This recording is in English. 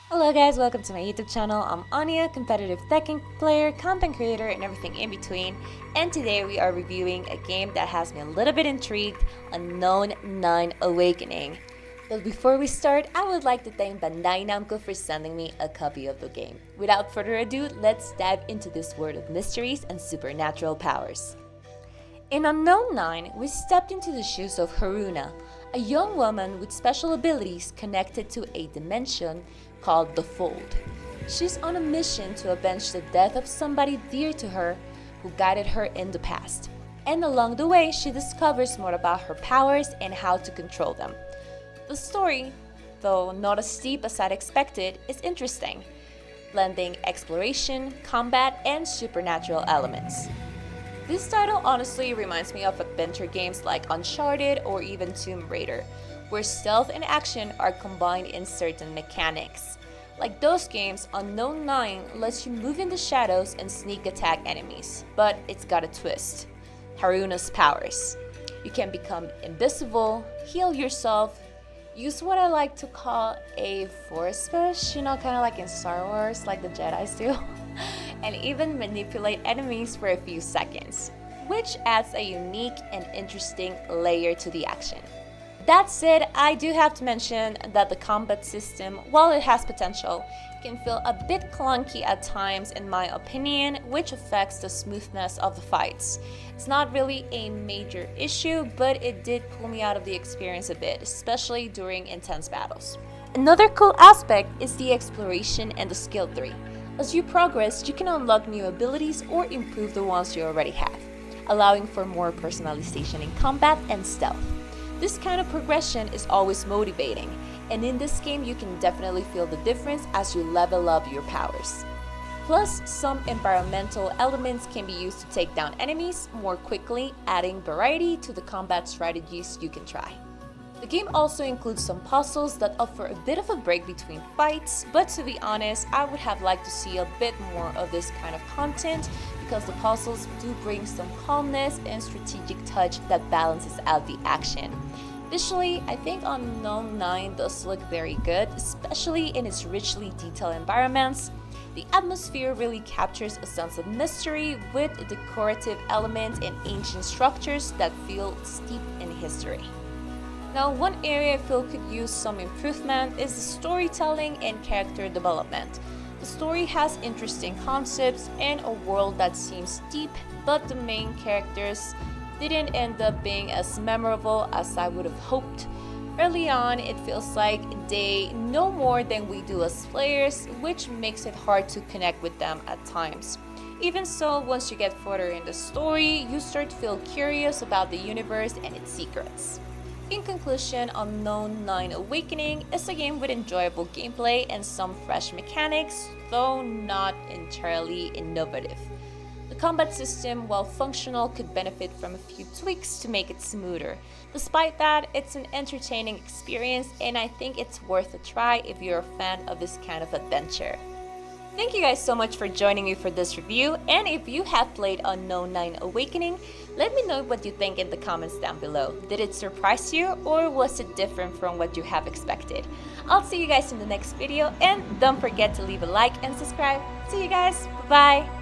Hello guys, welcome to my YouTube channel. I'm Anya, competitive Tekken player, content creator, and everything in between. And today we are reviewing a game that has me a little bit intrigued, Unknown 9 Awakening. But before we start, I would like to thank Bandai Namco for sending me a copy of the game. Without further ado, let's dive into this world of mysteries and supernatural powers. In Unknown 9, we stepped into the shoes of Haruna, a young woman with special abilities connected to a dimension called the Fold. She's on a mission to avenge the death of somebody dear to her who guided her in the past. And along the way, she discovers more about her powers and how to control them. The story, though not as steep as I'd expected, is interesting, blending exploration, combat, and supernatural elements. This title honestly reminds me of adventure games like Uncharted or even Tomb Raider, where stealth and action are combined in certain mechanics. Like those games, Unknown 9 lets you move in the shadows and sneak attack enemies, but it's got a twist. Haruna's powers. You can become invisible, heal yourself, use what I like to call a force push, kind of like in Star Wars, like the Jedis do, and even manipulate enemies for a few seconds, which adds a unique and interesting layer to the action. That said, I do have to mention that the combat system, while it has potential, can feel a bit clunky at times in my opinion, which affects the smoothness of the fights. It's not really a major issue, but it did pull me out of the experience a bit, especially during intense battles. Another cool aspect is the exploration and the skill tree. As you progress, you can unlock new abilities or improve the ones you already have, allowing for more personalization in combat and stealth. This kind of progression is always motivating, and in this game you can definitely feel the difference as you level up your powers. Plus, some environmental elements can be used to take down enemies more quickly, adding variety to the combat strategies you can try. The game also includes some puzzles that offer a bit of a break between fights, but to be honest, I would have liked to see a bit more of this kind of content because the puzzles do bring some calmness and strategic touch that balances out the action. Visually, I think Unknown 9 does look very good, especially in its richly detailed environments. The atmosphere really captures a sense of mystery with decorative elements and ancient structures that feel steeped in history. Now, one area I feel could use some improvement is the storytelling and character development. The story has interesting concepts and a world that seems deep, but the main characters didn't end up being as memorable as I would have hoped. Early on, it feels like they know more than we do as players, which makes it hard to connect with them at times. Even so, once you get further in the story, you start to feel curious about the universe and its secrets. In conclusion, Unknown 9 Awakening is a game with enjoyable gameplay and some fresh mechanics, though not entirely innovative. The combat system, while functional, could benefit from a few tweaks to make it smoother. Despite that, it's an entertaining experience, and I think it's worth a try if you're a fan of this kind of adventure. Thank you guys so much for joining me for this review, and if you have played Unknown 9 Awakening, let me know what you think in the comments down below. Did it surprise you, or was it different from what you have expected? I'll see you guys in the next video, and don't forget to leave a like and subscribe. See you guys, bye bye!